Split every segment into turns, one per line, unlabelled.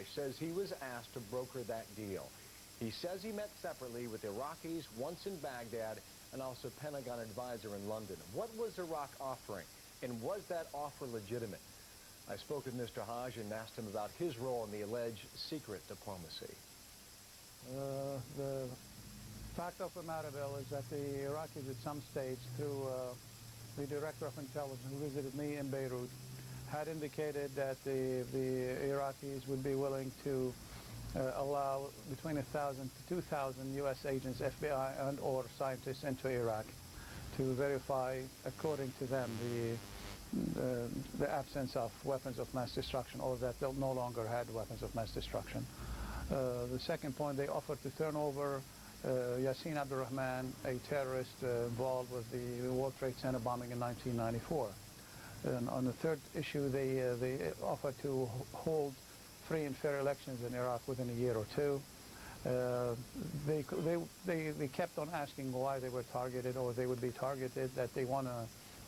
Hage says he was asked to broker that deal. He says he met separately with Iraqis once in Baghdad and also Pentagon advisor in London. What was Iraq offering, and was that offer legitimate? I spoke with Mr. Hage and asked him about his role in the alleged secret diplomacy.
The fact of the matter, Bill, is that the Iraqis at some stage, through the director of intelligence who visited me in Beirut, had indicated that the Iraqis would be willing to allow between 1,000 to 2,000 U.S. agents, FBI and or scientists into Iraq to verify, according to them, the absence of weapons of mass destruction, or that they no longer had weapons of mass destruction. The second point, they offered to turn over Yassin Abdurrahman, a terrorist involved with the World Trade Center bombing in 1994. And on the third issue, they offered to hold free and fair elections in Iraq within a year or two. They kept on asking why they were targeted, or they would be targeted, that they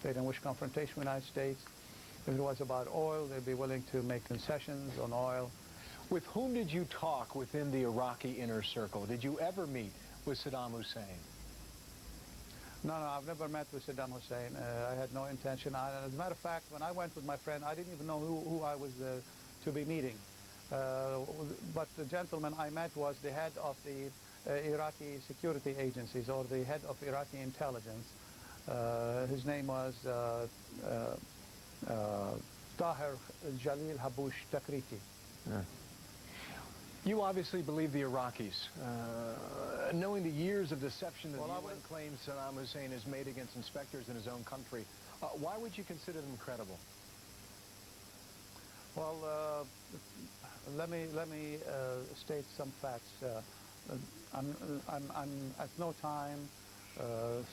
didn't wish confrontation with the United States. If it was about oil, they'd be willing to make concessions on oil.
With whom did you talk within the Iraqi inner circle? Did you ever meet with Saddam Hussein?
No, I've never met with Saddam Hussein. I had no intention. As a matter of fact, when I went with my friend, I didn't even know who I was to be meeting. But the gentleman I met was the head of the Iraqi security agencies, or the head of Iraqi intelligence. His name was Tahir Jalil Haboush Takriti.
Yeah. You obviously believe the Iraqis, knowing the years of deception that the UN claims Saddam Hussein has made against inspectors in his own country. Why would you consider them credible?
Well, let me state some facts. I'm at no time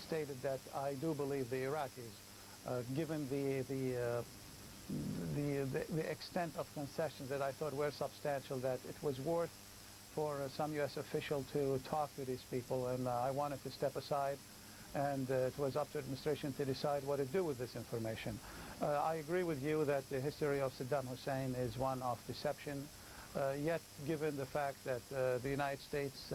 stated that I do believe the Iraqis, given the extent of concessions that I thought were substantial, that it was worth for some U.S. official to talk to these people, and I wanted to step aside, and it was up to the administration to decide what to do with this information. I agree with you that the history of Saddam Hussein is one of deception, yet given the fact that the United States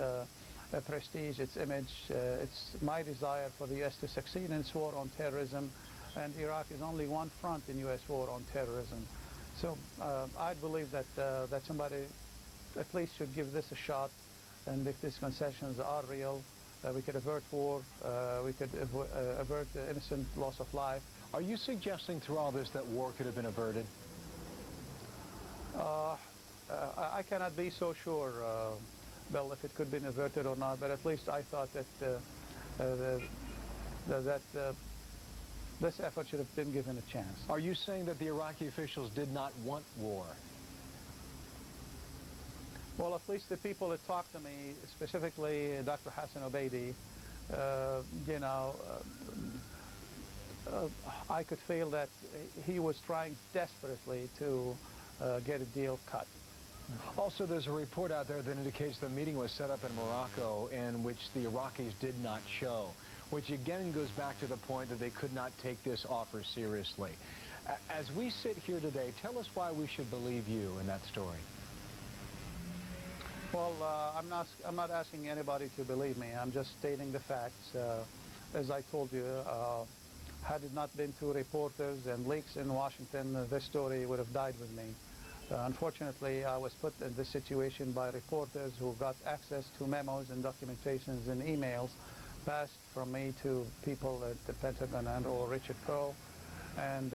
prestige, its image, it's my desire for the U.S. to succeed in its war on terrorism, and Iraq is only one front in U.S. war on terrorism. So I believe that that somebody at least should give this a shot, and if these concessions are real, we could avert war, we could avert the innocent loss of life.
Are you suggesting through all this that war could have been averted?
I cannot be so sure, Bill, if it could have been averted or not, but at least I thought that this effort should have been given a chance.
Are you saying that the Iraqi officials did not want war?
Well, at least the people that talked to me, specifically Dr. Hassan Obeidi, I could feel that he was trying desperately to get a deal cut.
Also, there's a report out there that indicates the meeting was set up in Morocco in which the Iraqis did not show, which again goes back to the point that they could not take this offer seriously. As we sit here today, tell us why we should believe you in that story.
Well, I'm not asking anybody to believe me. I'm just stating the facts. As I told you, had it not been through reporters and leaks in Washington, this story would have died with me. Unfortunately, I was put in this situation by reporters who got access to memos and documentations and emails passed from me to people at the Pentagon and or Richard Crowe, and